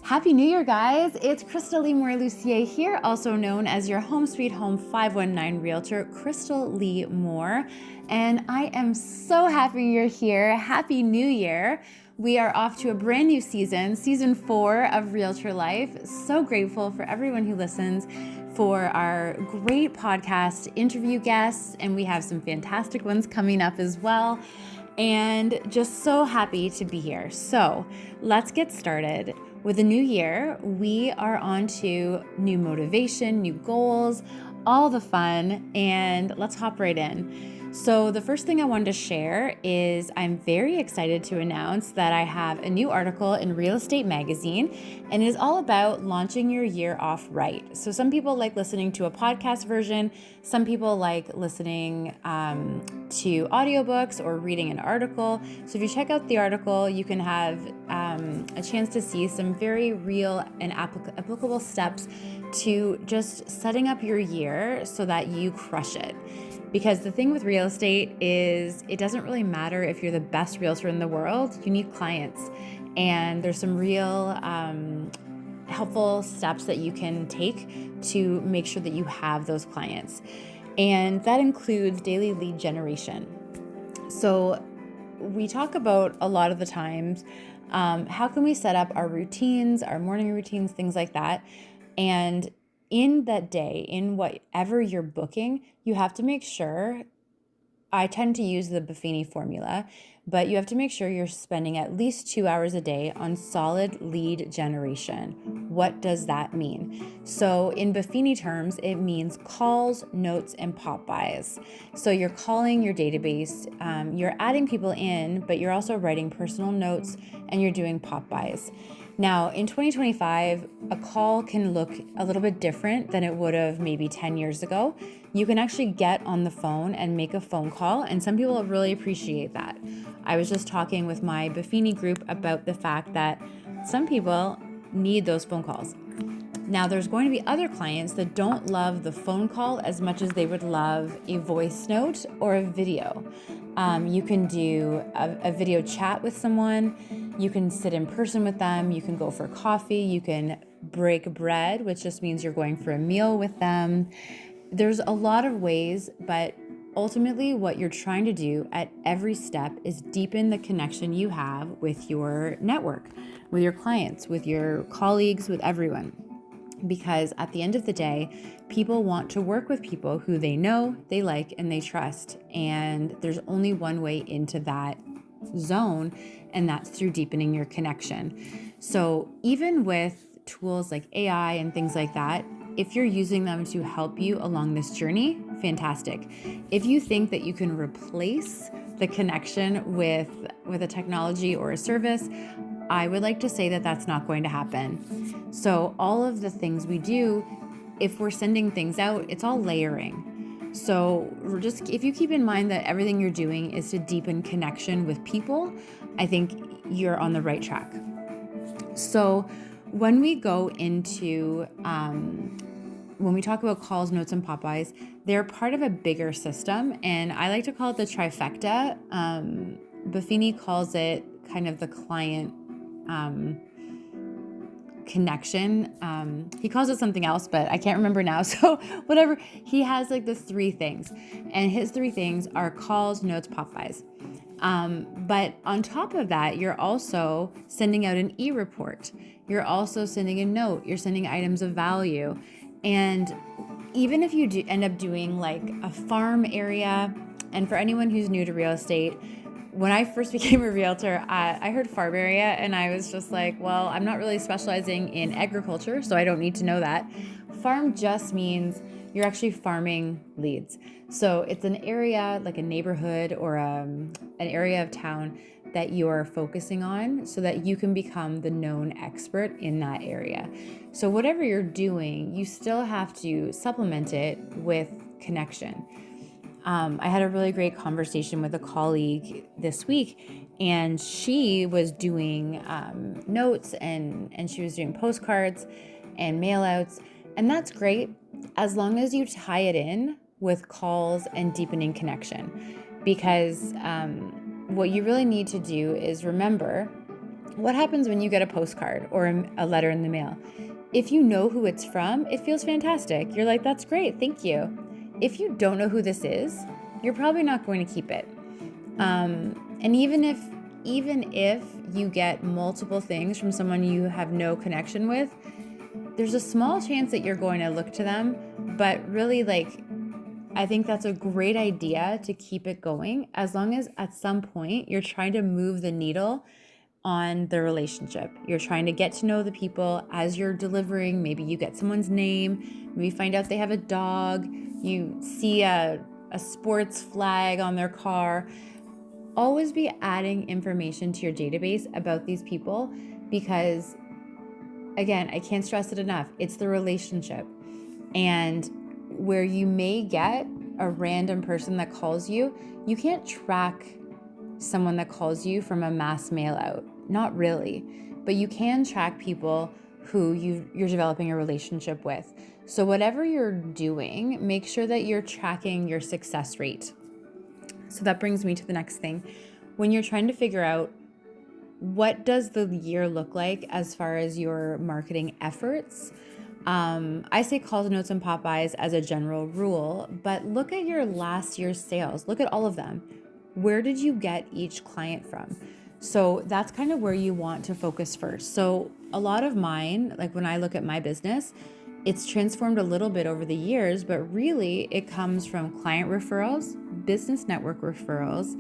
Happy New Year, guys. It's Crystal Lee Moore-Lucier here, also known as your Home Sweet Home 519 Realtor, Crystal Lee Moore. And I am so happy you're here. Happy New Year. We are off to a brand new season 4 of Realtor Life. So grateful for everyone who listens, for our great podcast interview guests, and we have some fantastic ones coming up as well. And just so happy to be here. So let's get started. With the new year, we are on to new motivation, new goals, all the fun, and let's hop right in. So the first thing I wanted to share is I'm very excited to announce that I have a new article in Real Estate Magazine, and it is all about launching your year off right. So some people like listening to a podcast version, some people like listening to audiobooks or reading an article. So if you check out the article, you can have a chance to see some very real and applicable steps to just setting up your year so that you crush it. Because the thing with real estate is it doesn't really matter if you're the best realtor in the world, you need clients. And there's some real helpful steps that you can take to make sure that you have those clients. And that includes daily lead generation. So we talk about a lot of the times, how can we set up our routines, our morning routines, things like that. And in that day, in whatever you're booking, you have to make sure, I tend to use the Buffini formula, but you have to make sure you're spending at least 2 hours a day on solid lead generation. What does that mean? So in Buffini terms, it means calls, notes, and pop-bys. So you're calling your database, you're adding people in, but you're also writing personal notes and you're doing pop-bys. Now, in 2025, a call can look a little bit different than it would have maybe 10 years ago. You can actually get on the phone and make a phone call, and some people really appreciate that. I was just talking with my Buffini group about the fact that some people need those phone calls. Now, there's going to be other clients that don't love the phone call as much as they would love a voice note or a video. You can do a video chat with someone. You can sit in person with them. You can go for coffee. You can break bread, which just means you're going for a meal with them. There's a lot of ways, but ultimately what you're trying to do at every step is deepen the connection you have with your network, with your clients, with your colleagues, with everyone. Because at the end of the day, people want to work with people who they know, they like, and they trust. And there's only one way into that zone, and that's through deepening your connection. So even with tools like AI and things like that, if you're using them to help you along this journey, fantastic. If you think that you can replace the connection with a technology or a service, I would like to say that that's not going to happen. So all of the things we do, if we're sending things out, it's all layering. So if you keep in mind that everything you're doing is to deepen connection with people, I think you're on the right track. So when we go into, when we talk about calls, notes, and pop-bys, they're part of a bigger system, and I like to call it the trifecta. Buffini calls it kind of the client connection. He calls it something else, but I can't remember now. So whatever, he has like the 3 things, and his 3 things are calls, notes, pop-bys. But on top of that, you're also sending out an e-report. You're also sending a note. You're sending items of value. And even if you do end up doing like a farm area, and for anyone who's new to real estate, when I first became a realtor, I heard farm area, and I was just like, well, I'm not really specializing in agriculture, so I don't need to know that. Farm just means you're actually farming leads. So it's an area, like a neighborhood or an area of town that you're focusing on so that you can become the known expert in that area. So whatever you're doing, you still have to supplement it with connection. I had a really great conversation with a colleague this week, and she was doing notes and she was doing postcards and mail outs, and that's great as long as you tie it in with calls and deepening connection. Because what you really need to do is remember What happens when you get a postcard or a letter in the mail? If you know who it's from, it feels fantastic. You're like, that's great, thank you. If you don't know who this is, you're probably not going to keep it. And even if you get multiple things from someone you have no connection with, there's a small chance that you're going to look to them. But really, I think that's a great idea to keep it going, as long as at some point you're trying to move the needle on the relationship. You're trying to get to know the people as you're delivering. Maybe you get someone's name, maybe find out they have a dog, you see a sports flag on their car. Always be adding information to your database about these people, because again, I can't stress it enough, it's the relationship. And where you may get a random person that calls you, you can't track someone that calls you from a mass mail out. Not really, but you can track people who you're developing a relationship with. So whatever you're doing, make sure that you're tracking your success rate. So that brings me to the next thing. When you're trying to figure out what does the year look like as far as your marketing efforts, I say calls, notes, and pop-bys as a general rule, but look at your last year's sales. Look at all of them. Where did you get each client from? So that's kind of where you want to focus first. So a lot of mine, like when I look at my business, it's transformed a little bit over the years, but really it comes from client referrals, business network referrals,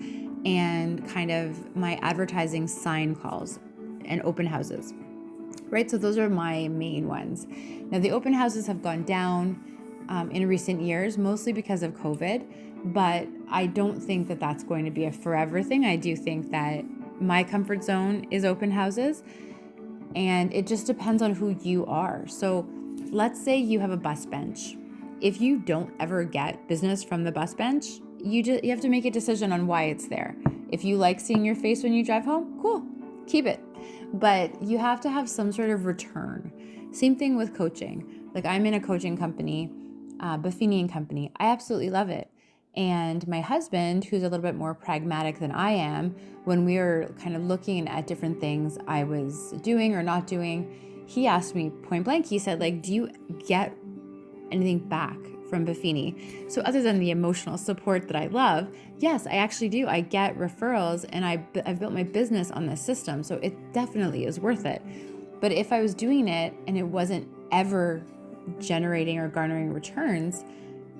and kind of my advertising sign calls and open houses, right? So those are my main ones. Now the open houses have gone down in recent years, mostly because of COVID, but I don't think that that's going to be a forever thing. I do think that my comfort zone is open houses, and it just depends on who you are. So let's say you have a bus bench. If you don't ever get business from the bus bench, you have to make a decision on why it's there. If you like seeing your face when you drive home, cool, keep it. But you have to have some sort of return. Same thing with coaching. Like I'm in a coaching company, Buffini & Company. I absolutely love it. And my husband, who's a little bit more pragmatic than I am, when we were kind of looking at different things I was doing or not doing, he asked me point blank, he said, do you get anything back from Buffini? So other than the emotional support that I love, yes, I actually do. I get referrals, and I've built my business on this system, so it definitely is worth it. But if I was doing it and it wasn't ever generating or garnering returns,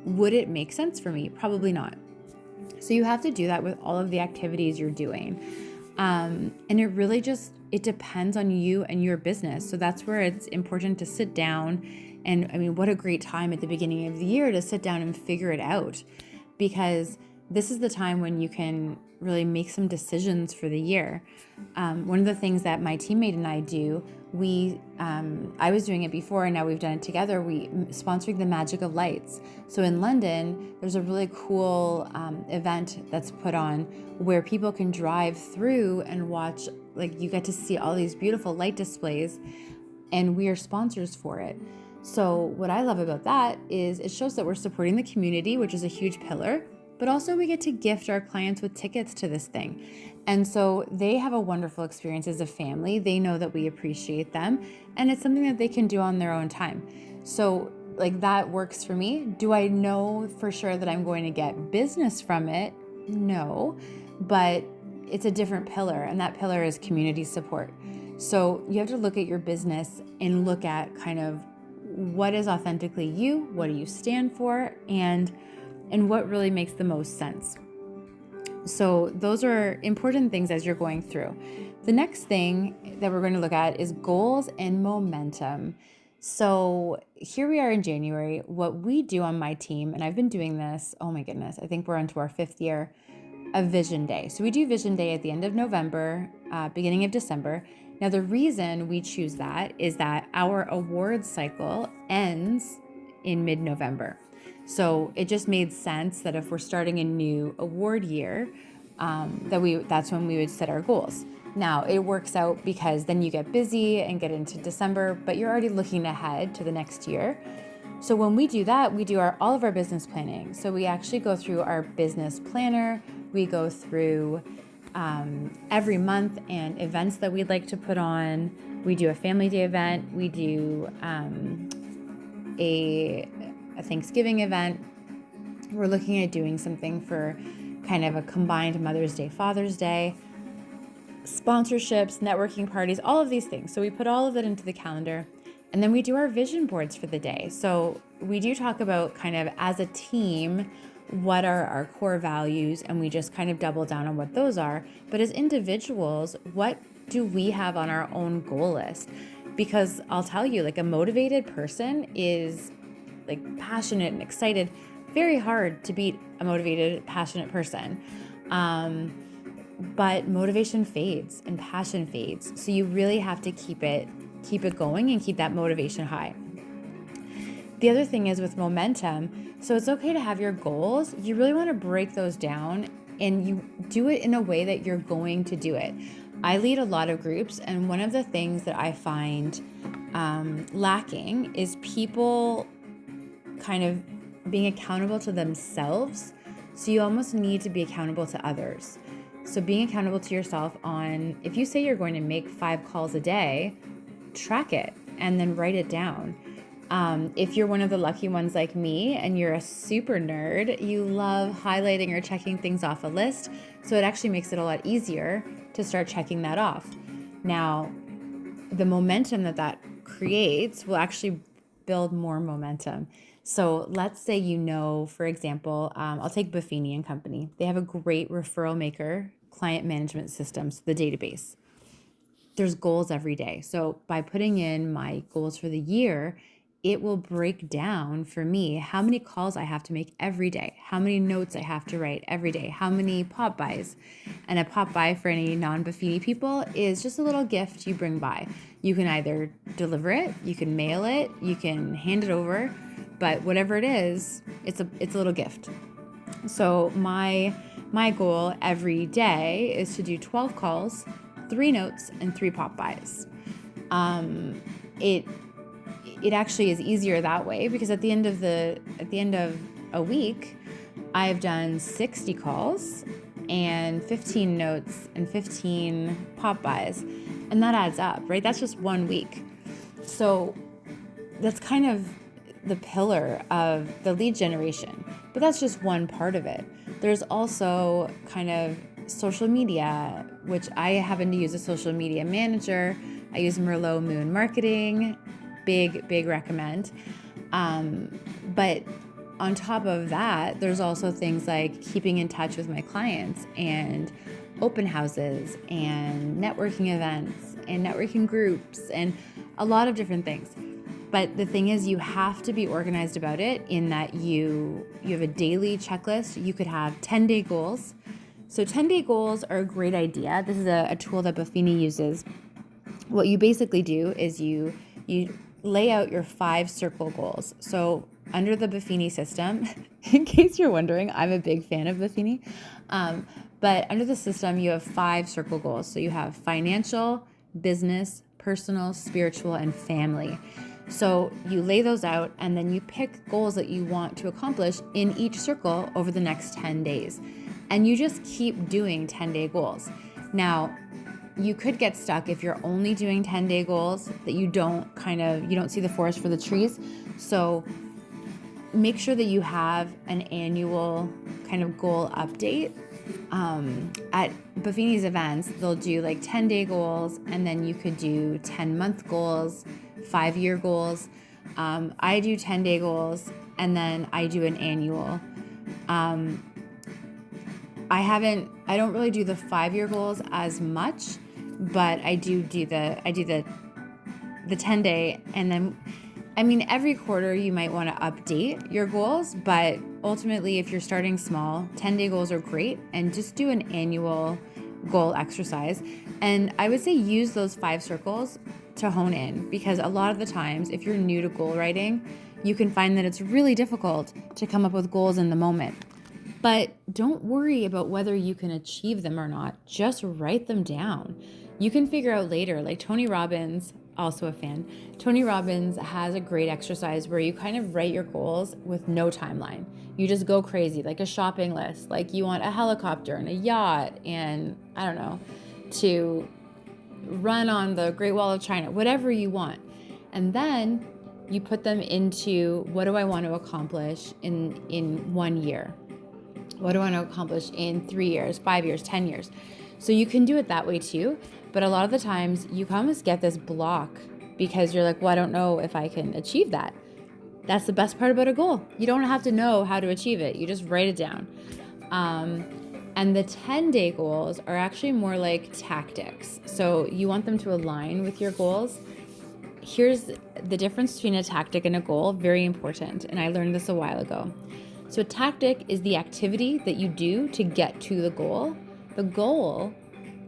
would it make sense for me? Probably not. So you have to do that with all of the activities you're doing. And it really it depends on you and your business. So that's where it's important to sit down. And I mean, what a great time at the beginning of the year to sit down and figure it out, because this is the time when you can really make some decisions for the year. One of the things that my teammate and I do, I was doing it before and now we've done it together. We sponsoring the Magic of Lights. So in London, there's a really cool event that's put on where people can drive through and watch, you get to see all these beautiful light displays, and we are sponsors for it. So what I love about that is it shows that we're supporting the community, which is a huge pillar, but also we get to gift our clients with tickets to this thing. And so they have a wonderful experience as a family. They know that we appreciate them, and it's something that they can do on their own time. So that works for me. Do I know for sure that I'm going to get business from it? No, but it's a different pillar, and that pillar is community support. So you have to look at your business and look at kind of what is authentically you, what do you stand for, and what really makes the most sense. So those are important things as you're going through. The next thing that we're going to look at is goals and momentum. So here we are in January. What we do on my team, and I've been doing this, oh my goodness, I think we're onto our 5th year, of Vision Day. So we do Vision Day at the end of November, beginning of December. Now the reason we choose that is that our award cycle ends in mid-November. So it just made sense that if we're starting a new award year, that's when we would set our goals. Now it works out because then you get busy and get into December, but you're already looking ahead to the next year. So when we do that, we do all of our business planning. So we actually go through our business planner. We go through every month and events that we'd like to put on. We do a family day event. We do a Thanksgiving event. We're looking at doing something for kind of a combined Mother's Day, Father's Day, sponsorships, networking parties, all of these things. So we put all of that into the calendar, and then we do our vision boards for the day. So we do talk about kind of as a team, what are our core values, and we just kind of double down on what those are. But as individuals, what do we have on our own goal list? Because I'll tell you, like, a motivated person is like passionate and excited. Very hard to beat a motivated, passionate person. But motivation fades and passion fades. So you really have to keep it going and keep that motivation high. The other thing is with momentum, so it's okay to have your goals. You really want to break those down and you do it in a way that you're going to do it. I lead a lot of groups, and one of the things that I find lacking is people kind of being accountable to themselves. So you almost need to be accountable to others. So being accountable to yourself on, if you say you're going to make 5 calls a day, track it and then write it down. If you're one of the lucky ones like me and you're a super nerd, you love highlighting or checking things off a list. So it actually makes it a lot easier to start checking that off. Now, the momentum that creates will actually build more momentum. So let's say, for example, I'll take Buffini and Company. They have a great referral maker client management system, so the database. There's goals every day. So by putting in my goals for the year, it will break down for me how many calls I have to make every day, how many notes I have to write every day, how many pop buys. And a pop buy for any non-Buffini people is just a little gift you bring by. You can either deliver it, you can mail it, you can hand it over, but whatever it is, it's a little gift. So my goal every day is to do 12 calls, 3 notes, and 3 pop buys. It actually is easier that way because at the end of a week, I've done 60 calls and 15 notes and 15 pop buys, and that adds up, right? That's just 1 week. So that's kind of the pillar of the lead generation, but that's just one part of it. There's also kind of social media, which I happen to use a social media manager. I use Merlot Moon Marketing. Big recommend. But on top of that, there's also things like keeping in touch with my clients and open houses and networking events and networking groups and a lot of different things. But the thing is, you have to be organized about it in that you have a daily checklist. You could have 10-day goals. So 10-day goals are a great idea. This is a tool that Buffini uses. What you basically do is you lay out your 5 circle goals. So under the Buffini system, in case you're wondering, I'm a big fan of Buffini. But under the system, you have 5 circle goals. So you have financial, business, personal, spiritual, and family. So you lay those out and then you pick goals that you want to accomplish in each circle over the next 10 days. And you just keep doing 10-day goals. Now, you could get stuck if you're only doing 10-day goals that you don't see the forest for the trees. So make sure that you have an annual kind of goal update. At Buffini's events, they'll do like 10-day goals, and then you could do 10-month goals, 5-year goals. I do 10-day goals, and then I do an annual. I don't really do the 5-year goals as much, but I do the 10-day, and then, every quarter you might want to update your goals, but ultimately if you're starting small, 10-day goals are great, and just do an annual goal exercise. And I would say use those 5 circles to hone in, because a lot of the times if you're new to goal writing, you can find that it's really difficult to come up with goals in the moment. But don't worry about whether you can achieve them or not. Just write them down. You can figure out later, like Tony Robbins, also a fan. Tony Robbins has a great exercise where you kind of write your goals with no timeline. You just go crazy, like a shopping list. Like you want a helicopter and a yacht and I don't know, to run on the Great Wall of China, whatever you want. And then you put them into, what do I want to accomplish in 1 year? What do I want to accomplish in 3 years, 5 years, 10 years? So you can do it that way too. But a lot of the times you almost get this block because you're like, well, I don't know if I can achieve that. That's the best part about a goal. You don't have to know how to achieve it. You just write it down. And the 10-day goals are actually more like tactics. So you want them to align with your goals. Here's the difference between a tactic and a goal, very important. And I learned this a while ago. So a tactic is the activity that you do to get to the goal. The goal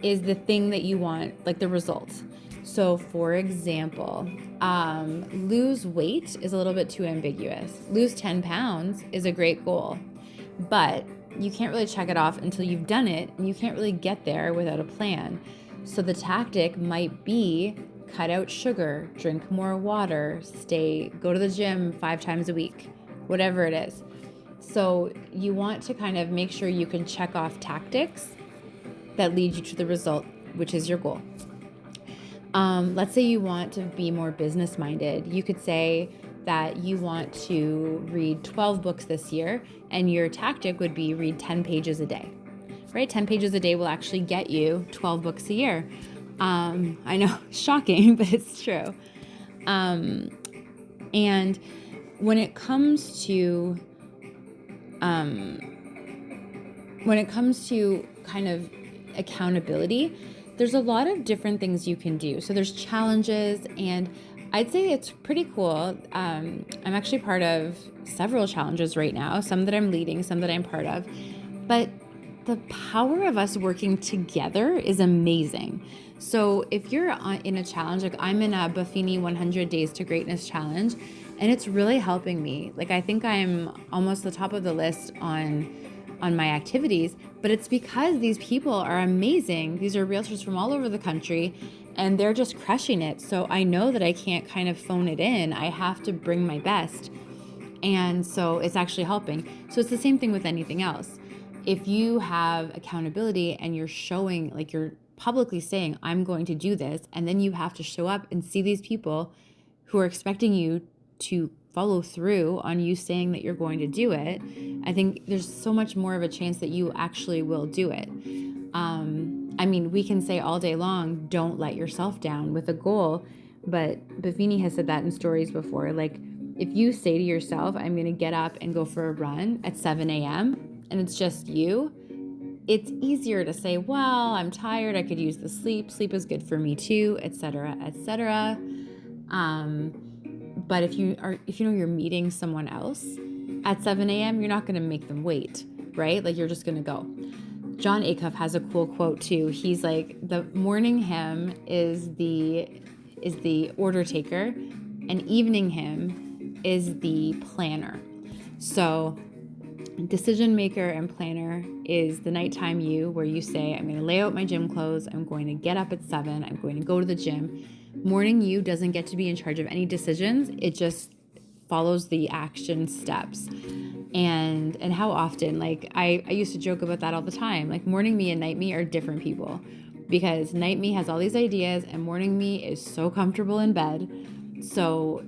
is the thing that you want, like the result. So for example, lose weight is a little bit too ambiguous. Lose 10 pounds is a great goal, but you can't really check it off until you've done it, and you can't really get there without a plan. So the tactic might be cut out sugar, drink more water, go to the gym 5 times a week, whatever it is. So you want to kind of make sure you can check off tactics that lead you to the result, which is your goal. Let's say you want to be more business minded. You could say that you want to read 12 books this year, and your tactic would be read 10 pages a day, right? 10 pages a day will actually get you 12 books a year. I know, shocking, but it's true. And when it comes to kind of accountability, there's a lot of different things you can do. So there's challenges, and I'd say it's pretty cool. I'm actually part of several challenges right now, some that I'm leading, some that I'm part of. But the power of us working together is amazing. So if you're in a challenge, like I'm in a Buffini 100 Days to Greatness challenge, and it's really helping me. Like I think I'm almost the top of the list on my activities, but it's because these people are amazing. These are realtors from all over the country, and they're just crushing it. So I know that I can't kind of phone it in. I have to bring my best. And so it's actually helping. So it's the same thing with anything else. If you have accountability and you're showing, like you're publicly saying, I'm going to do this, and then you have to show up and see these people who are expecting you to follow through on you saying that you're going to do it, I think there's so much more of a chance that you actually will do it. I mean, we can say all day long, don't let yourself down with a goal, but Buffini has said that in stories before. Like, if you say to yourself, I'm going to get up and go for a run at 7 a.m., and it's just you, it's easier to say, well, I'm tired, I could use the sleep. Sleep is good for me too, etc., etc. But if you know you're meeting someone else at 7 a.m., you're not going to make them wait, right? Like you're just going to go. John Acuff has a cool quote too. He's like, the morning hymn is the order taker, and evening hymn is the planner. So decision maker and planner is the nighttime you, where you say, I'm going to lay out my gym clothes, I'm going to get up at 7, I'm going to go to the gym. Morning you doesn't get to be in charge of any decisions. It just follows the action steps. And how often, like I used to joke about that all the time. Like morning me and night me are different people, because night me has all these ideas and morning me is so comfortable in bed. So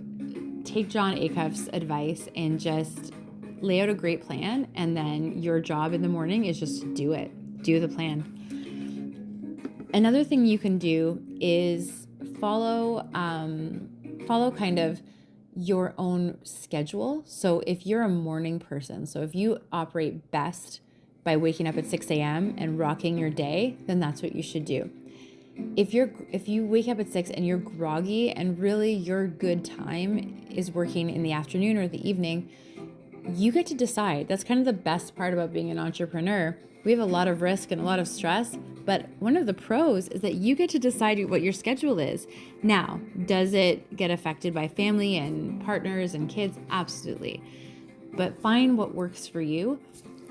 take John Acuff's advice and just lay out a great plan, and then your job in the morning is just to do it. Do the plan. Another thing you can do is follow kind of your own schedule. So if you're a morning person, so if you operate best by waking up at 6 a.m. and rocking your day, then that's what you should do. If you wake up at 6 and you're groggy and really your good time is working in the afternoon or the evening, you get to decide. That's kind of the best part about being an entrepreneur. We have a lot of risk and a lot of stress, but one of the pros is that you get to decide what your schedule is. Now, does it get affected by family and partners and kids? Absolutely. But find what works for you,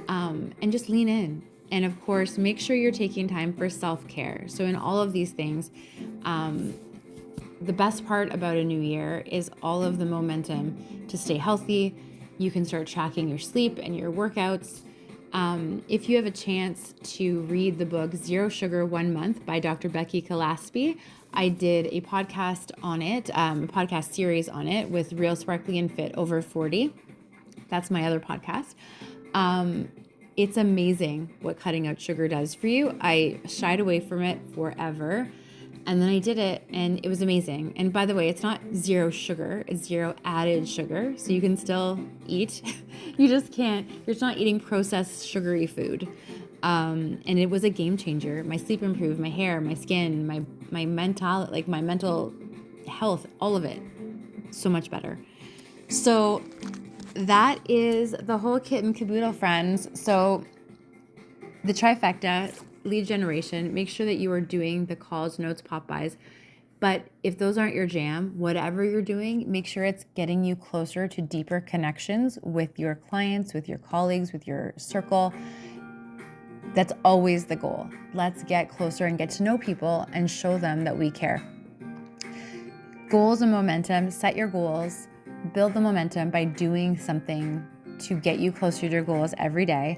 and just lean in. And of course, make sure you're taking time for self-care. So in all of these things, the best part about a new year is all of the momentum to stay healthy, You can start tracking your sleep and your workouts. If you have a chance to read the book Zero Sugar 1 Month by Dr. Becky Gillespie, I did a podcast on it, a podcast series on it with Real Sparkly and Fit Over 40. That's my other podcast. It's amazing what cutting out sugar does for you. I shied away from it forever. And then I did it and it was amazing. And by the way, it's not zero sugar, it's zero added sugar. So you can still eat. You just can't, you're just not eating processed sugary food. And it was a game changer. My sleep improved, my hair, my skin, my mental health, all of it. So much better. So that is the whole kit and caboodle, friends. So the trifecta: lead generation, make sure that you are doing the calls, notes, pop-bys. But if those aren't your jam, whatever you're doing, make sure it's getting you closer to deeper connections with your clients, with your colleagues, with your circle. That's always the goal. Let's get closer and get to know people and show them that we care. Goals and momentum: set your goals, build the momentum by doing something to get you closer to your goals every day.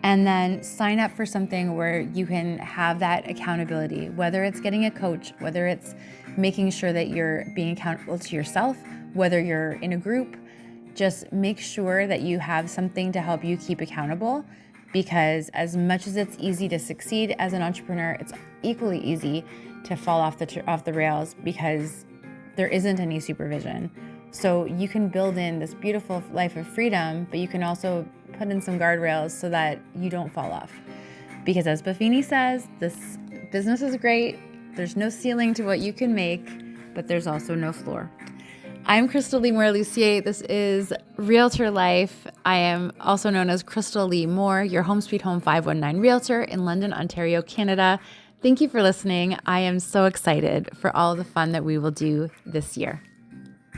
And then sign up for something where you can have that accountability, whether it's getting a coach, whether it's making sure that you're being accountable to yourself, whether you're in a group. Just make sure that you have something to help you keep accountable, because as much as it's easy to succeed as an entrepreneur, it's equally easy to fall off the rails because there isn't any supervision. So you can build in this beautiful life of freedom, but you can also put in some guardrails so that you don't fall off. Because as Buffini says, this business is great. There's no ceiling to what you can make, but there's also no floor. I'm Crystal Lee Moore-Lucier. This is Realtor Life. I am also known as Crystal Lee Moore, your Home Sweet Home 519 Realtor in London, Ontario, Canada. Thank you for listening. I am so excited for all the fun that we will do this year.